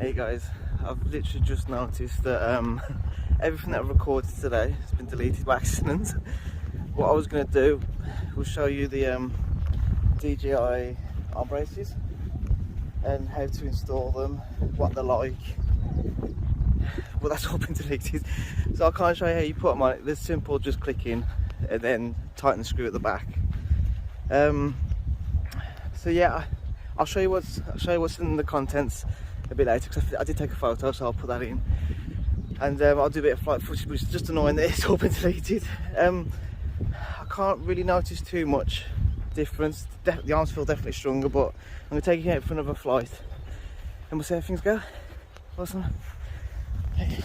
Hey guys, I've literally just noticed that everything that I've recorded today has been deleted by accident. What I was going to do was show you the DJI arm braces and how to install them, what they're like. Well, that's all been deleted, so I can't show you how you put them on. It's simple, just click in and then tighten the screw at the back. So yeah, I'll show you what's in the contents a bit later, because I did take a photo, so I'll put that in, and I'll do a bit of flight footage, which is just annoying that it's all been deleted. I can't really notice too much difference. The arms feel definitely stronger, but I'm going to take it out for another flight and we'll see how things go. Awesome. Okay.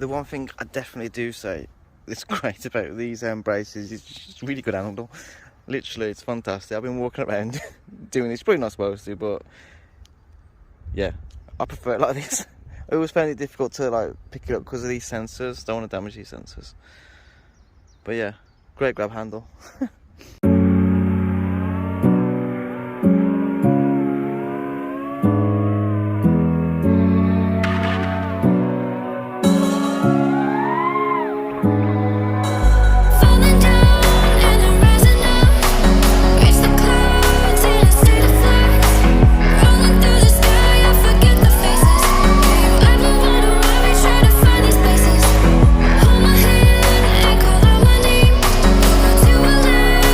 The one thing I definitely do say that's great about these braces is just really good handle. Literally, it's fantastic. I've been walking around doing this, probably not supposed to, but yeah, I prefer it like this. I always found it difficult to like pick it up because of these sensors. Don't want to damage these sensors. But yeah, great grab handle. Hold my hand and call out my name. Go to a land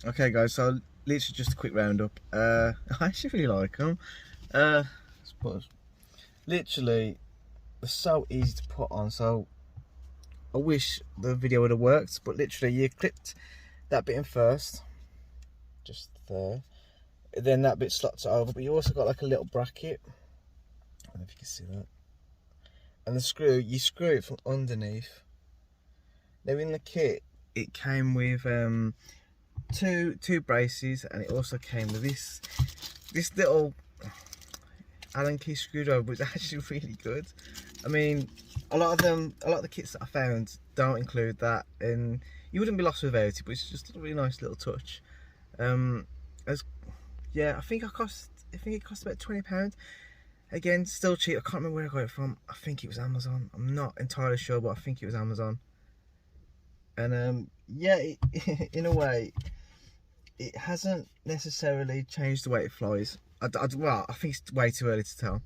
Okay guys, so literally just a quick roundup. I actually really like them. I suppose literally they're so easy to put on, so I wish the video would have worked, but literally you clipped that bit in first, just there, then that bit slots over, but you also got like a little bracket, I don't know if you can see that, and the screw, you screw it from underneath. Now in the kit it came with two braces, and it also came with this little Allen key screwdriver, which is actually really good. I mean, a lot of the kits that I found don't include that, and you wouldn't be lost without it, but it's just a really nice little touch. Yeah, I think it cost about £20. Again, still cheap. I can't remember where I got it from. I think it was Amazon. I'm not entirely sure, but I think it was Amazon. And yeah, in a way, it hasn't necessarily changed the way it flies. Well, I think it's way too early to tell.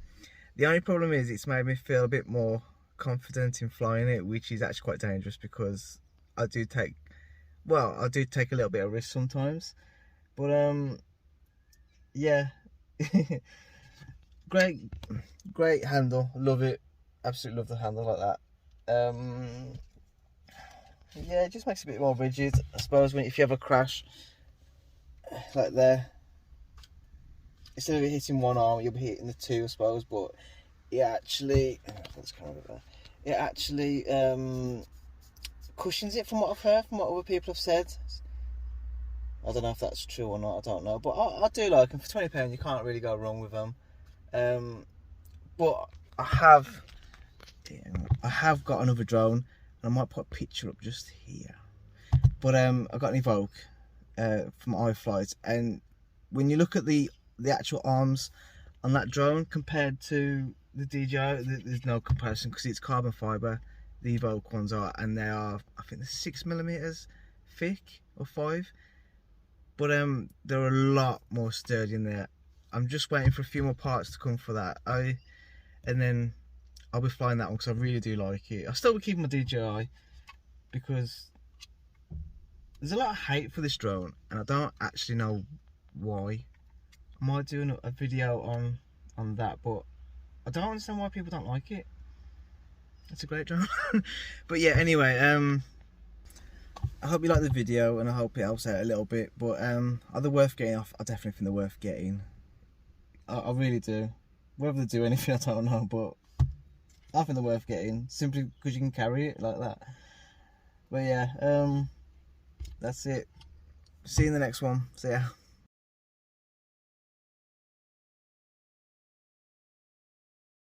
The only problem is it's made me feel a bit more confident in flying it, which is actually quite dangerous because I do take a little bit of risk sometimes. But yeah, great handle, love it, absolutely love the handle like that. Yeah, it just makes it a bit more rigid, I suppose, if you have a crash like there, instead of hitting one arm, you'll be hitting the two, I suppose. But it actually, it actually cushions it, from what I've heard, from what other people have said. I don't know if that's true or not, I don't know, but I do like them. For £20 you can't really go wrong with them. But I have got another drone, and I might put a picture up just here. But I got an Evoke from iFlight, and when you look at the actual arms on that drone compared to the DJI, there's no comparison because it's carbon fibre. The Evoke ones are, and they are, I think they're 6mm thick or 5, but they're a lot more sturdy in there. I'm just waiting for a few more parts to come for that. And then I'll be flying that one because I really do like it. I'll still be keeping my DJI because there's a lot of hate for this drone, and I don't actually know why. I might do a video on that, but I don't understand why people don't like it. It's a great drone. But yeah, anyway, I hope you like the video, and I hope it helps out a little bit. But are they worth getting off? I definitely think they're worth getting. I really do. Whether they do anything, I don't know, but I think they're worth getting simply because you can carry it like that. But yeah, that's it. See you in the next one. See ya.